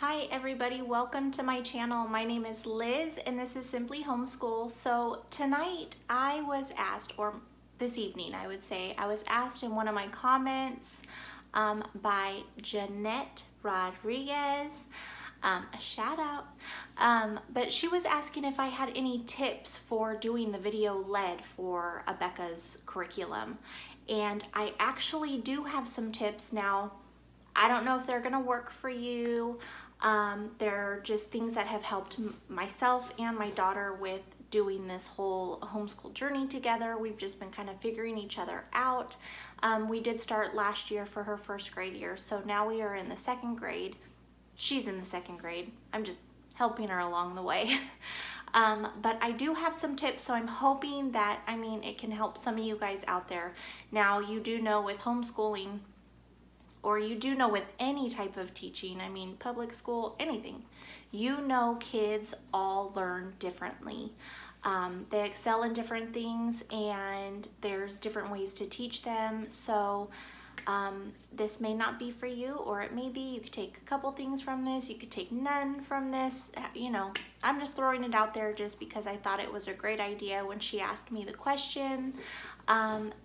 Hi everybody, welcome to my channel. My name is Liz and this is Simply Homeschool. So tonight I was asked, or this evening I would say, I was asked in one of my comments by Jeanette Rodriguez, a shout out, but she was asking if I had any tips for doing the video lead for Abeka's curriculum. And I actually do have some tips now. I don't know if they're gonna work for you. They're just things that have helped myself and my daughter with doing this whole homeschool journey together. We've just been kind of figuring each other out. We did start last year for her first grade year, so now we are in the second grade. She's in the second grade. I'm just helping her along the way. But I do have some tips, so I'm hoping that, it can help some of you guys out there. Now, you do know with homeschooling, or you do know with any type of teaching, public school, anything, you know kids all learn differently. They excel in different things and there's different ways to teach them. So this may not be for you, or it may be. You could take a couple things from this, you could take none from this. I'm just throwing it out there just because I thought it was a great idea when she asked me the question,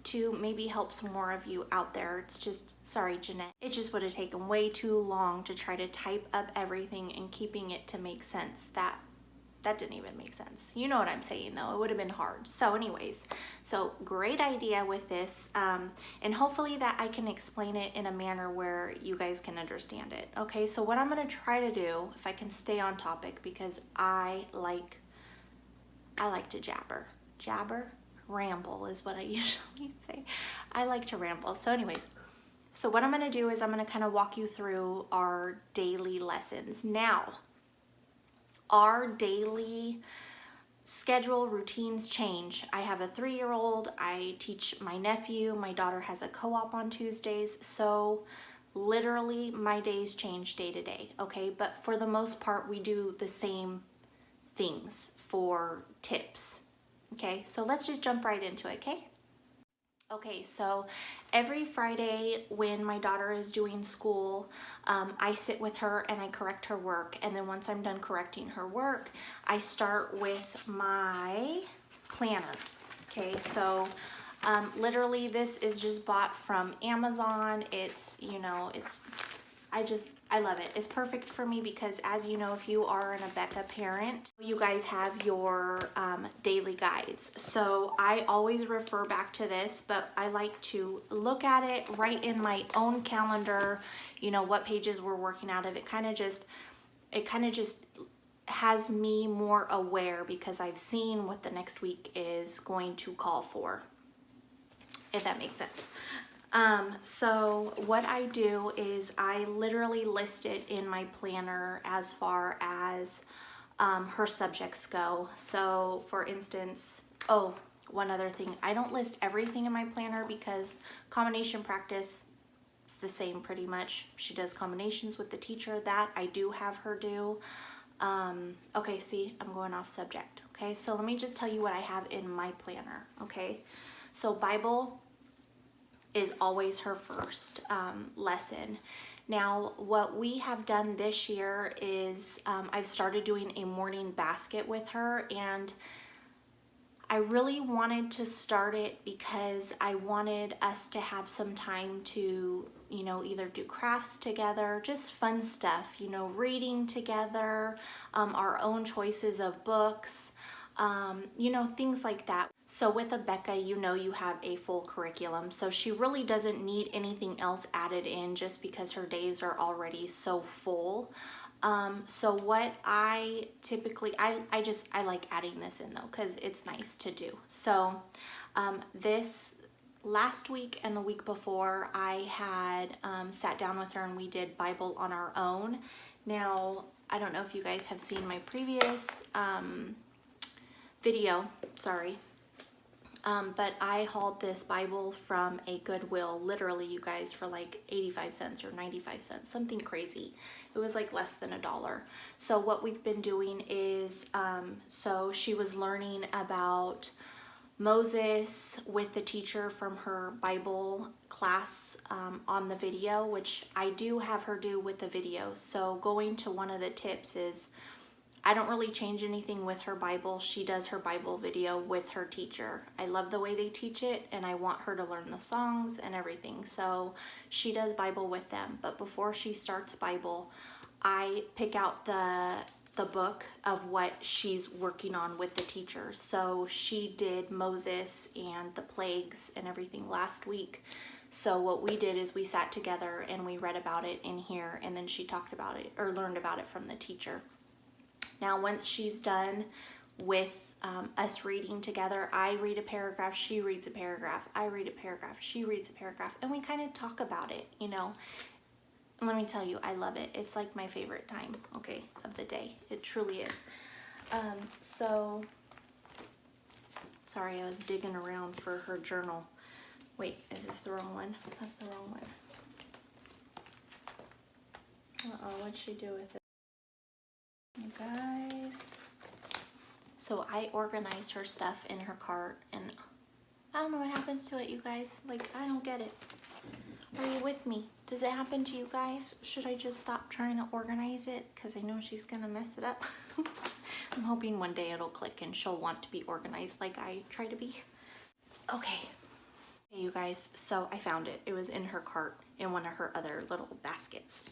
to maybe help some more of you out there. It's just, sorry Jeanette, it just would have taken way too long to try to type up everything and keeping it to make sense. That didn't even make sense. You know what I'm saying though, it would have been hard. So anyways, so great idea with this, and hopefully that I can explain it in a manner where you guys can understand it. Okay, so what I'm gonna try to do, if I can stay on topic, because I like to jabber, ramble is what I usually say. I like to ramble. So anyways, so what I'm gonna do is I'm gonna kind of walk you through our daily lessons. Now, our daily schedule routines change. I have a 3-year-old, I teach my nephew, my daughter has a co-op on Tuesdays, so literally my days change day to day, okay? But for the most part, we do the same things for tips, okay? So let's just jump right into it, okay? Okay, so every Friday when my daughter is doing school, I sit with her and I correct her work. And then once I'm done correcting her work, I start with my planner. Okay, so literally this is just bought from Amazon. I love it. It's perfect for me because, as you know, if you are an Abeka parent, you guys have your daily guides. So I always refer back to this, but I like to look at it, write in my own calendar, what pages we're working out of. It kind of just has me more aware because I've seen what the next week is going to call for, if that makes sense. So what I do is I literally list it in my planner as far as her subjects go. So for instance, one other thing, I don't list everything in my planner because combination practice is the same pretty much. She does combinations with the teacher. That I do have her do. Okay, see, I'm going off subject. Okay, so let me just tell you what I have in my planner. Okay, so Bible is always her first lesson. Now, what we have done this year is I've started doing a morning basket with her, and I really wanted to start it because I wanted us to have some time to, either do crafts together, just fun stuff, reading together, our own choices of books, things like that. So with Abeka, you have a full curriculum, so she really doesn't need anything else added in just because her days are already so full. So what I typically, I like adding this in though, because it's nice to do. So this last week and the week before, I had sat down with her and we did Bible on our own. Now, I don't know if you guys have seen my previous video, sorry. But I hauled this Bible from a Goodwill, literally, you guys, for like 85 cents or 95 cents, something crazy. It was like less than $1. So what we've been doing is, so she was learning about Moses with the teacher from her Bible class on the video, which I do have her do with the video. So going to one of the tips is, I don't really change anything with her Bible. She does her Bible video with her teacher. I love the way they teach it, and I want her to learn the songs and everything. So she does Bible with them. But before she starts Bible, I pick out the book of what she's working on with the teachers. So she did Moses and the plagues and everything last week. So what we did is we sat together and we read about it in here, and then she talked about it or learned about it from the teacher. Now, once she's done with us reading together, I read a paragraph, she reads a paragraph, I read a paragraph, she reads a paragraph, and we kind of talk about it, you know. And let me tell you, I love it. It's like my favorite time, okay, of the day. It truly is. So, sorry, I was digging around for her journal. Wait, is this the wrong one? That's the wrong one. Uh-oh, what'd she do with it? You guys. So I organized her stuff in her cart, and I don't know what happens to it, you guys. Like, I don't get it. Are you with me? Does it happen to you guys? Should I just stop trying to organize it? Because I know she's gonna mess it up. I'm hoping one day it'll click and she'll want to be organized like I try to be. Okay. Hey, you guys, so I found it. It was in her cart in one of her other little baskets.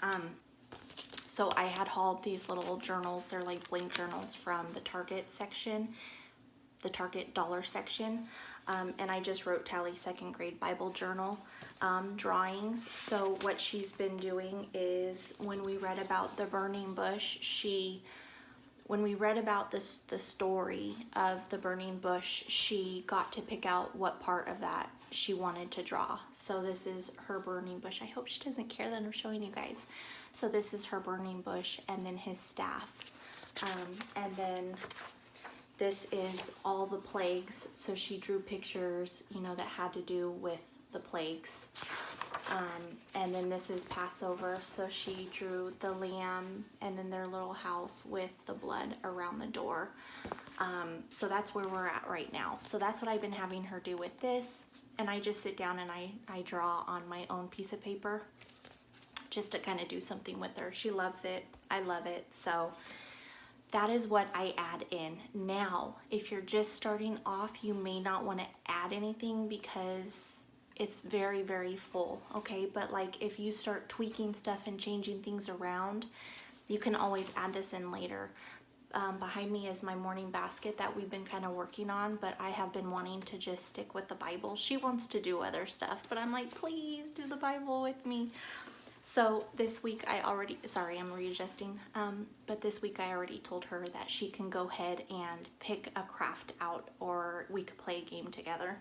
So I had hauled these little journals. They're like blank journals from the Target section, the Target dollar section. And I just wrote Tally second grade Bible journal drawings. So what she's been doing is, when we read about the burning bush, when we read about the story of the burning bush, she got to pick out what part of that she wanted to draw. So this is her burning bush. I hope she doesn't care that I'm showing you guys. So this is her burning bush, and then his staff. And then this is all the plagues. So she drew pictures, you know, that had to do with the plagues. And then this is Passover. So she drew the lamb and then their little house with the blood around the door. So that's where we're at right now. So that's what I've been having her do with this. And I just sit down and I draw on my own piece of paper just to kind of do something with her. She loves it. I love it. So that is what I add in. Now, if you're just starting off, you may not want to add anything because it's very, very full, okay? But like if you start tweaking stuff and changing things around, you can always add this in later. Behind me is my morning basket that we've been kind of working on, but I have been wanting to just stick with the Bible. She wants to do other stuff, but I'm like, please do the Bible with me. So this week I already, sorry, I'm readjusting, but this week I already told her that she can go ahead and pick a craft out, or we could play a game together.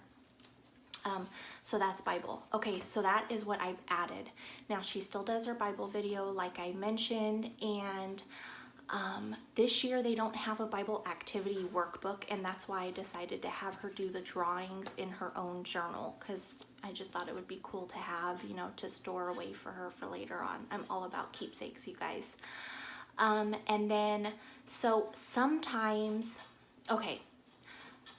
So that's Bible. Okay, so that is what I've added. Now she still does her Bible video like I mentioned, and this year they don't have a Bible activity workbook, and that's why I decided to have her do the drawings in her own journal, because I just thought it would be cool to have, you know, to store away for her for later on. I'm all about keepsakes, you guys. And then, so sometimes, okay,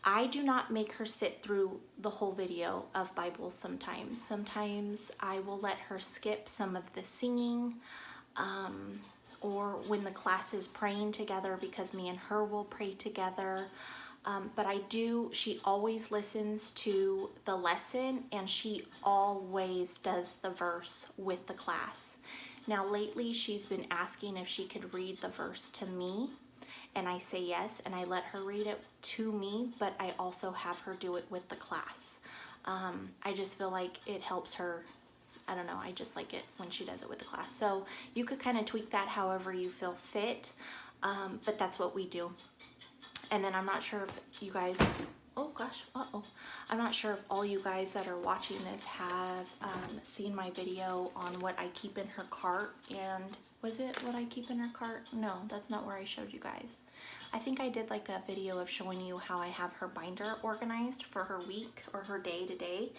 I do not make her sit through the whole video of Bible sometimes. Sometimes I will let her skip some of the singing, or when the class is praying together, because me and her will pray together. But she always listens to the lesson, and she always does the verse with the class. Now lately she's been asking if she could read the verse to me, and I say yes, and I let her read it to me, but I also have her do it with the class. I just feel like it helps her. I don't know, I just like it when she does it with the class. So you could kind of tweak that however you feel fit, but that's what we do. And then I'm not sure if you guys, oh gosh, I'm not sure if all you guys that are watching this have seen my video on what I keep in her cart. And was it what I keep in her cart? No, that's not where I showed you guys. I think I did like a video of showing you how I have her binder organized for her week or her day to day.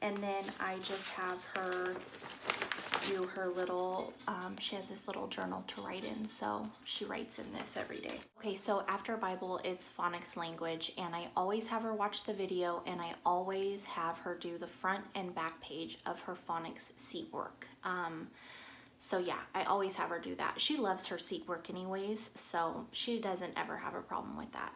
And then I just have her do her little, she has this little journal to write in, so she writes in this every day. Okay, so after Bible, it's phonics language, and I always have her watch the video, and I always have her do the front and back page of her phonics seat work. So yeah, I always have her do that. She loves her seat work anyways, so she doesn't ever have a problem with that.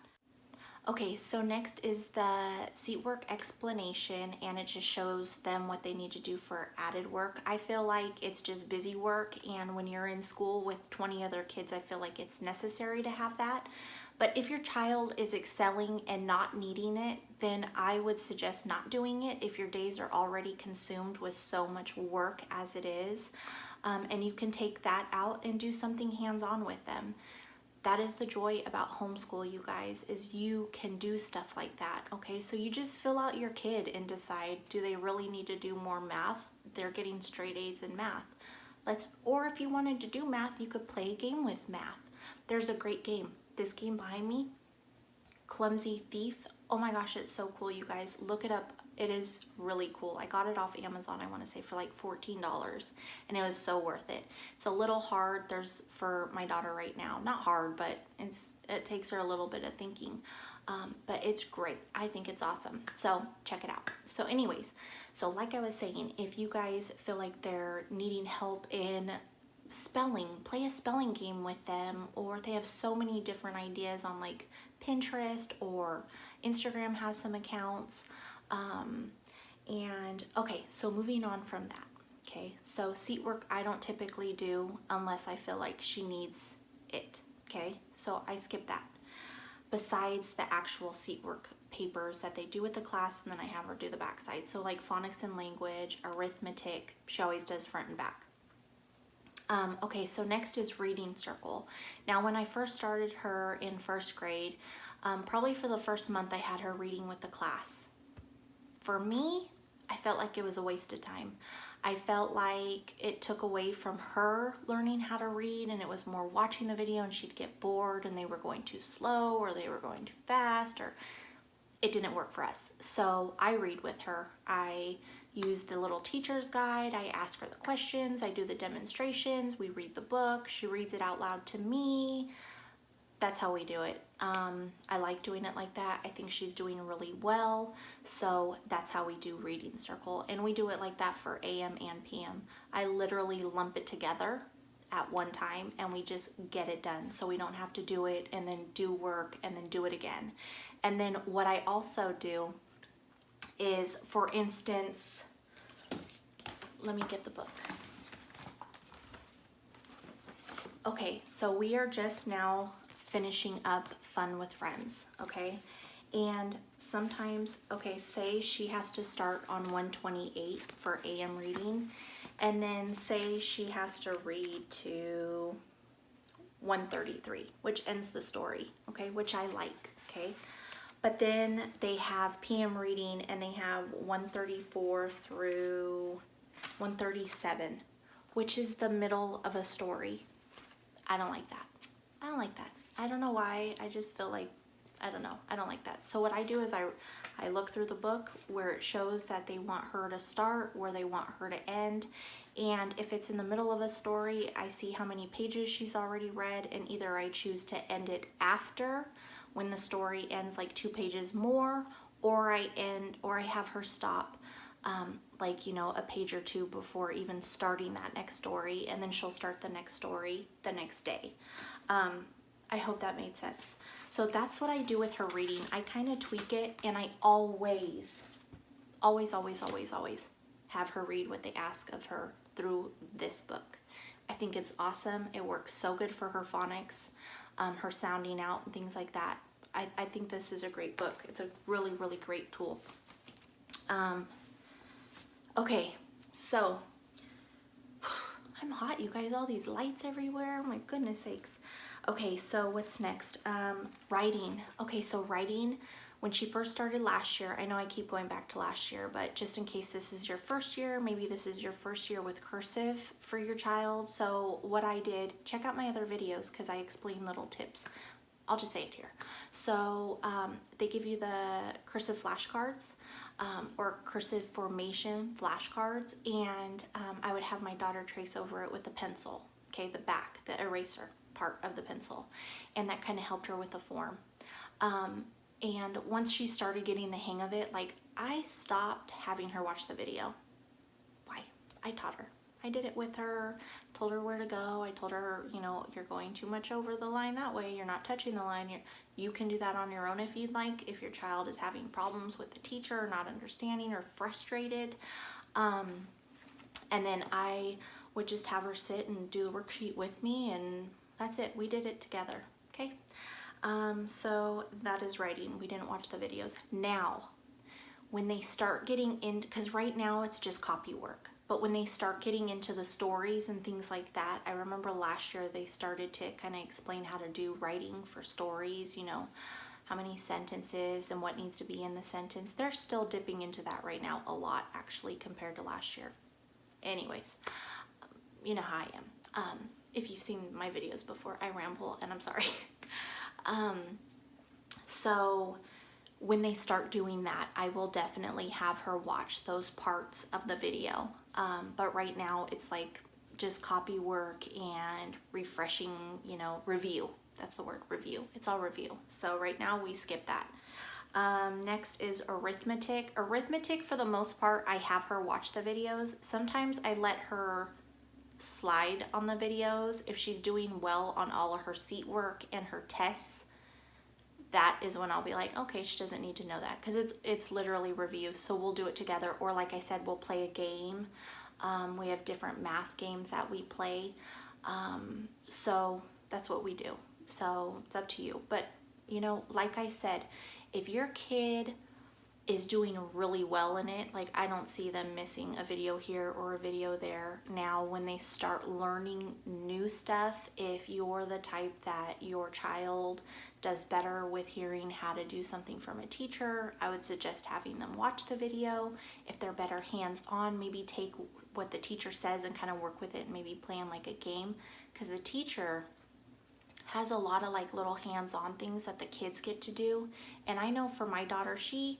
Okay, so next is the seat work explanation, and it just shows them what they need to do for added work. I feel like it's just busy work, and when you're in school with 20 other kids, I feel like it's necessary to have that. But if your child is excelling and not needing it, then I would suggest not doing it if your days are already consumed with so much work as it is. And you can take that out and do something hands-on with them. That is the joy about homeschool, you guys, is you can do stuff like that, okay? So you just fill out your kid and decide, do they really need to do more math? They're getting straight A's in math. Or if you wanted to do math, you could play a game with math. There's a great game. This game behind me, Clumsy Thief. Oh my gosh, it's so cool, you guys. Look it up. It is really cool. I got it off Amazon, I want to say, for like $14, and it was so worth it. It's a little hard. There's for my daughter right now. Not hard, but it takes her a little bit of thinking. But it's great. I think it's awesome. So check it out. So anyways, so like I was saying, if you guys feel like they're needing help in spelling, play a spelling game with them, or they have so many different ideas on like Pinterest, or Instagram has some accounts. And okay, so moving on from that. Okay, so seat work I don't typically do unless I feel like she needs it. Okay, so I skip that. Besides the actual seat work papers that they do with the class, and then I have her do the back side. So like phonics and language, arithmetic, she always does front and back. Okay, so next is reading circle. Now, when I first started her in first grade, probably for the first month I had her reading with the class. For me, I felt like it was a waste of time. I felt like it took away from her learning how to read, and it was more watching the video, and she'd get bored and they were going too slow or they were going too fast, or it didn't work for us. So I read with her. I use the little teacher's guide. I ask her the questions. I do the demonstrations. We read the book. She reads it out loud to me. That's how we do it. I like doing it like that. I think she's doing really well. So that's how we do reading circle. And we do it like that for AM and PM. I literally lump it together at one time and we just get it done. So we don't have to do it and then do work and then do it again. And then what I also do is, for instance, let me get the book. Okay, so we are just now finishing up Fun with Friends, okay? And sometimes, okay, say she has to start on 128 for AM reading, and then say she has to read to 133, which ends the story, okay, which I like, okay? But then they have PM reading, and they have 134 through 137, which is the middle of a story. I don't like that. I don't like that. I don't know why. I just feel like, I don't know. I don't like that. So what I do is I look through the book where it shows that they want her to start, where they want her to end. And if it's in the middle of a story, I see how many pages she's already read, and either I choose to end it after, when the story ends like 2 pages more, or I have her stop like, you know, a page or 2 before even starting that next story, and then she'll start the next story the next day. I hope that made sense. So that's what I do with her reading. I kind of tweak it, and I always have her read what they ask of her through this book. I think it's awesome. It works so good for her phonics, her sounding out and things like that. I think this is a great book. It's a really, really great tool. Okay, so I'm hot, you guys. All these lights everywhere. Oh my goodness sakes. Okay, so what's next? Writing. Okay, so writing, when she first started last year, I know I keep going back to last year, but just in case this is your first year, maybe this is your first year with cursive for your child. So what I did, check out my other videos because I explain little tips. I'll just say it here. So they give you the cursive flashcards or cursive formation flashcards, and I would have my daughter trace over it with a pencil, okay, the back, the eraser part of the pencil, and that kind of helped her with the form. And once she started getting the hang of it, like, I stopped having her watch the video. Why? I taught her. I did it with her, told her where to go. I told her, you know, you're going too much over the line that way. You're not touching the line. You can do that on your own if you'd like, if your child is having problems with the teacher or not understanding or frustrated. And then I would just have her sit and do the worksheet with me, and that's it. We did it together, okay? So that is writing. We didn't watch the videos. Now, when they start getting in, because right now it's just copy work, but when they start getting into the stories and things like that, I remember last year they started to kind of explain how to do writing for stories, you know, how many sentences and what needs to be in the sentence. They're still dipping into that right now a lot, actually, compared to last year. Anyways, you know how I am. If you've seen my videos before, I ramble, and I'm sorry. So when they start doing that, I will definitely have her watch those parts of the video. But right now it's like just copy work and refreshing, you know, review. That's the word, review. It's all review. So right now we skip that. Next is arithmetic. Arithmetic, for the most part, I have her watch the videos. Sometimes I let her slide on the videos if she's doing well on all of her seat work and her tests. That is when I'll be like, okay, she doesn't need to know that, because it's literally review. So we'll do it together, or like I said, we'll play a game. We have different math games that we play. So that's what we do. So it's up to you. But, you know, like I said, if your kid is doing really well in it, like, I don't see them missing a video here or a video there. Now, when they start learning new stuff, if you're the type that your child does better with hearing how to do something from a teacher, I would suggest having them watch the video. If they're better hands-on, maybe take what the teacher says and kind of work with it and maybe plan like a game, because the teacher has a lot of like little hands-on things that the kids get to do. And I know for my daughter, she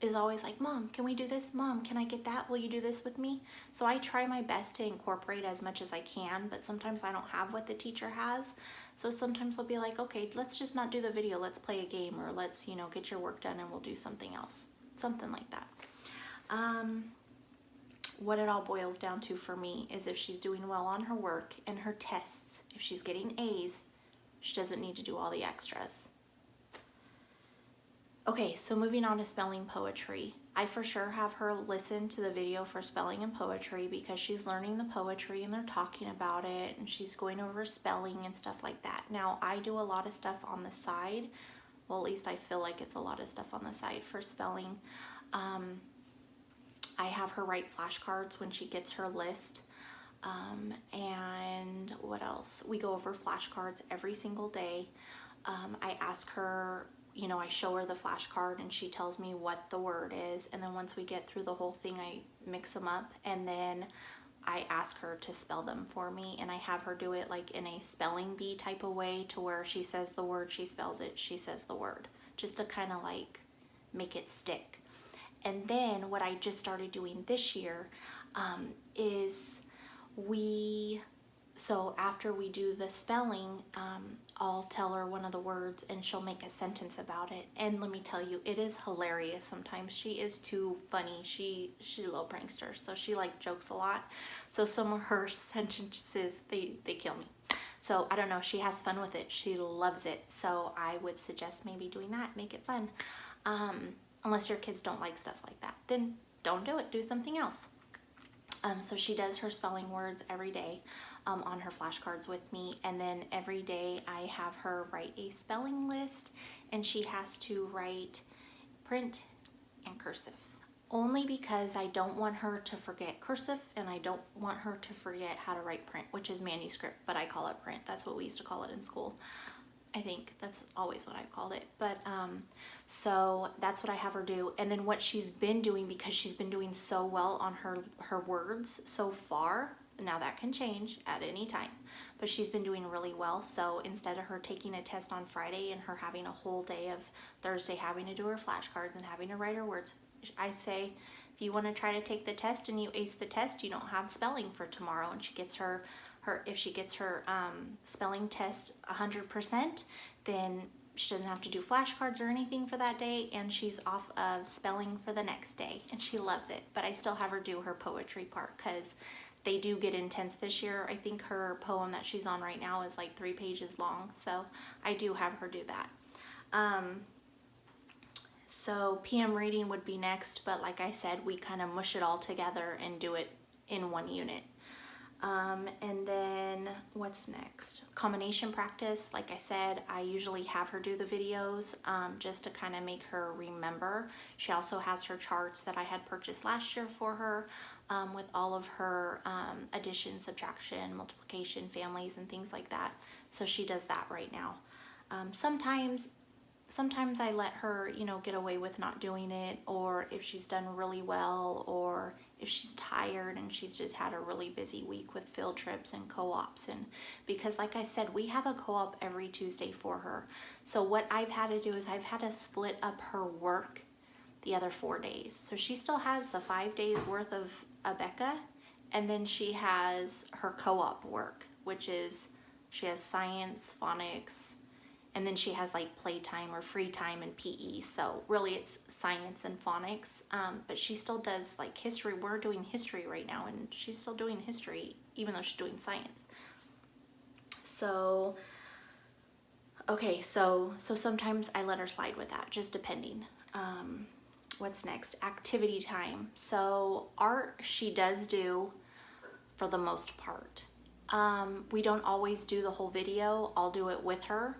is always like, Mom, can we do this? Mom, can I get that? Will you do this with me? So I try my best to incorporate as much as I can, but sometimes I don't have what the teacher has. So sometimes I'll be like, okay, let's just not do the video. Let's play a game, or let's, you know, get your work done and we'll do something else. Something like that. What it all boils down to for me is if she's doing well on her work and her tests, if she's getting A's, she doesn't need to do all the extras. Okay, so moving on to spelling poetry. I for sure have her listen to the video for spelling and poetry, because she's learning the poetry and they're talking about it and she's going over spelling and stuff like that. Now, I do a lot of stuff on the side. Well, at least I feel like it's a lot of stuff on the side for spelling. I have her write flashcards when she gets her list. And what else? We go over flashcards every single day. I ask her, you know, I show her the flashcard and she tells me what the word is, and then once we get through the whole thing, I mix them up, and then I ask her to spell them for me, and I have her do it like in a spelling bee type of way, to where she says the word, she spells it, she says the word, just to kind of like make it stick. And then what I just started doing this year is so after we do the spelling, I'll tell her one of the words and she'll make a sentence about it. And let me tell you, it is hilarious sometimes. She is too funny. She's a little prankster, so she like jokes a lot. So some of her sentences, they kill me. So I don't know, she has fun with it. She loves it. So I would suggest maybe doing that, make it fun. Unless your kids don't like stuff like that, then don't do it, do something else. So she does her spelling words every day on her flashcards with me, and then every day I have her write a spelling list, and she has to write print and cursive. Only because I don't want her to forget cursive, and I don't want her to forget how to write print, which is manuscript, but I call it print. That's what we used to call it in school. I think that's always what I've called it. But so that's what I have her do. And then what she's been doing, because she's been doing so well on her words so far Now that can change at any time, but she's been doing really well. So instead of her taking a test on Friday and her having a whole day of Thursday having to do her flashcards and having to write her words, I say, if you want to try to take the test and you ace the test, you don't have spelling for tomorrow. And she gets if she gets her spelling test 100%, then she doesn't have to do flashcards or anything for that day, and she's off of spelling for the next day, and she loves it. But I still have her do her poetry part because they do get intense this year. I think her poem that she's on right now is like 3 pages long, so I do have her do that. So PM reading would be next, but like I said, we kind of mush it all together and do it in one unit. And then what's next? Combination practice. Like I said, I usually have her do the videos just to kind of make her remember. She also has her charts that I had purchased last year for her with all of her addition, subtraction, multiplication, families, and things like that. So she does that right now. Sometimes I let her, get away with not doing it, or if she's done really well, or if she's tired and she's just had a really busy week with field trips and co-ops. And because like I said, we have a co-op every Tuesday for her. So what I've had to do is I've had to split up her work the other 4 days. So she still has the 5 days worth of Abeka, and then she has her co-op work, which is she has science, phonics, and then she has like playtime or free time and PE. So really it's science and phonics, but she still does like history. We're doing history right now, and she's still doing history even though she's doing science. So, okay, so sometimes I let her slide with that, just depending. What's next? Activity time. So art she does do for the most part. We don't always do the whole video. I'll do it with her.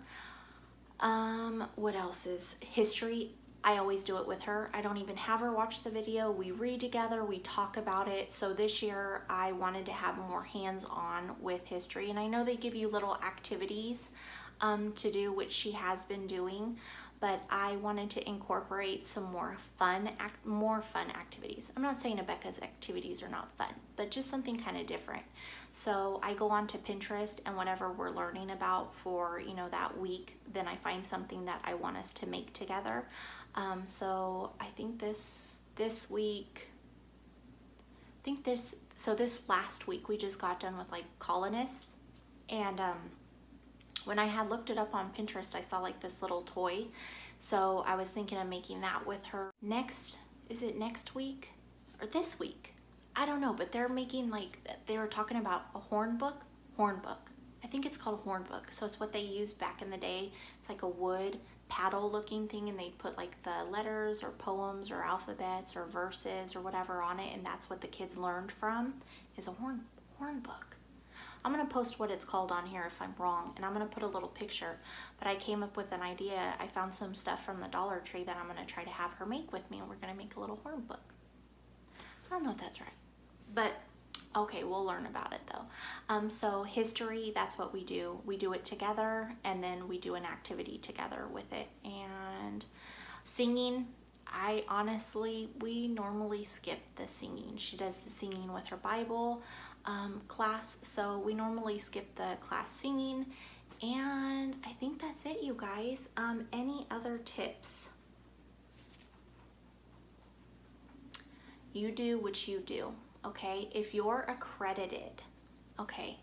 What else is history? I always do it with her. I don't even have her watch the video. We read together, we talk about it. So this year I wanted to have more hands-on with history, and I know they give you little activities to do, which she has been doing, but I wanted to incorporate some more fun activities. I'm not saying Abeka's activities are not fun, but just something kind of different. So I go on to Pinterest, and whatever we're learning about for, that week, then I find something that I want us to make together. So I think this last week we just got done with like colonists, and when I had looked it up on Pinterest, I saw like this little toy. So I was thinking of making that with her is it next week or this week? I don't know, but they're making they were talking about a horn book. I think it's called a horn book. So it's what they used back in the day. It's like a wood paddle looking thing, and they'd put like the letters or poems or alphabets or verses or whatever on it, and that's what the kids learned from, is a horn book. I'm going to post what it's called on here if I'm wrong, and I'm going to put a little picture, but I came up with an idea. I found some stuff from the Dollar Tree that I'm going to try to have her make with me, and we're going to make a little horn book. I don't know if that's right, but okay, we'll learn about it though. So history, that's what we do. We do it together, and then we do an activity together with it. And singing, we normally skip the singing. She does the singing with her Bible class, so we normally skip the class singing. And I think that's it, you guys. Any other tips? You do what you do, okay? If you're accredited, okay,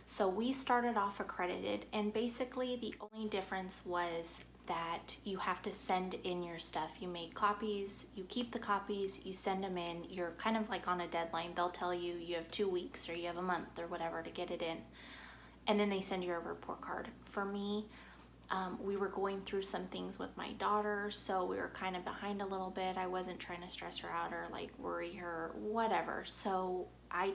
so we started off accredited, and basically the only difference was that you have to send in your stuff. You make copies, you keep the copies, you send them in. You're kind of like on a deadline. They'll tell you you have 2 weeks or you have a month or whatever to get it in, and then they send you a report card. For me, we were going through some things with my daughter, so we were kind of behind a little bit. I wasn't trying to stress her out or like worry her, whatever. So I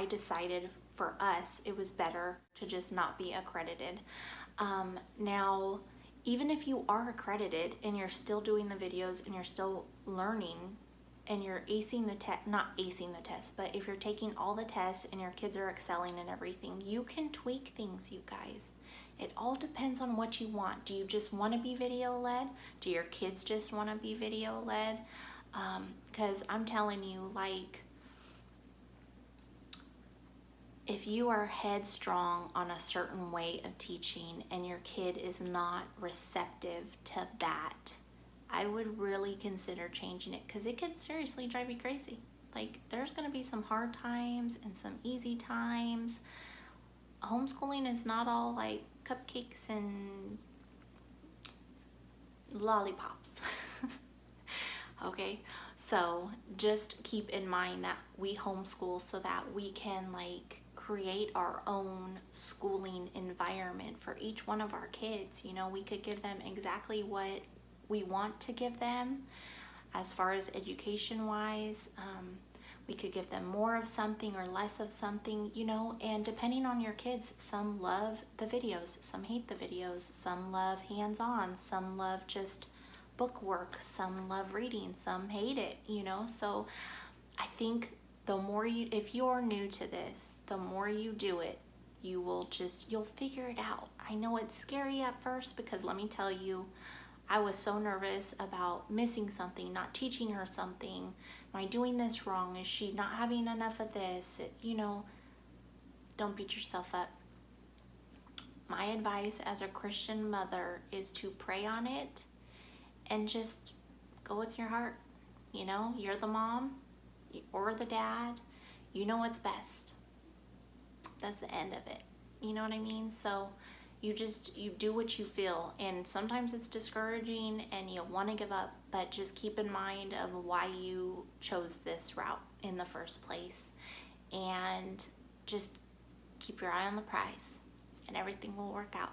decided for us it was better to just not be accredited. Now, even if you are accredited and you're still doing the videos and you're still learning and you're acing the test, not acing the test, but if you're taking all the tests and your kids are excelling and everything, you can tweak things, you guys. It all depends on what you want. Do you just want to be video led? Do your kids just want to be video led? Because I'm telling you, like, if you are headstrong on a certain way of teaching and your kid is not receptive to that, I would really consider changing it, because it could seriously drive you crazy. Like, there's going to be some hard times and some easy times. Homeschooling is not all like cupcakes and lollipops. Okay, so just keep in mind that we homeschool so that we can like create our own schooling environment for each one of our kids. You know, we could give them exactly what we want to give them as far as education wise. We could give them more of something or less of something, you know, and depending on your kids, some love the videos, some hate the videos, some love hands-on, some love just book work, some love reading, some hate it, you know. So I think the more you, if you're new to this, the more you do it, you'll figure it out. I know it's scary at first, because let me tell you, I was so nervous about missing something, not teaching her something. Am I doing this wrong? Is she not having enough of this? You know, don't beat yourself up. My advice as a Christian mother is to pray on it and just go with your heart. You know, you're the mom or the dad. You know what's best. That's the end of it. You know what I mean? So you do what you feel, and sometimes it's discouraging and you'll want to give up, but just keep in mind of why you chose this route in the first place, and just keep your eye on the prize and everything will work out.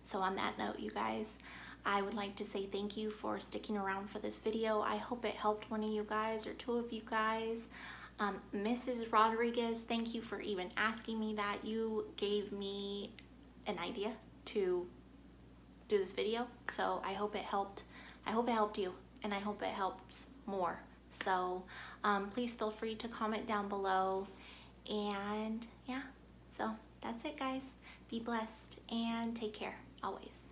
So on that note, you guys, I would like to say thank you for sticking around for this video. I hope it helped one of you guys or two of you guys. Mrs. Rodriguez, thank you for even asking me that. You gave me an idea to do this video, so I hope it helped. I hope it helped you, and I hope it helps more. So please feel free to comment down below, and yeah, so that's it, guys. Be blessed and take care always.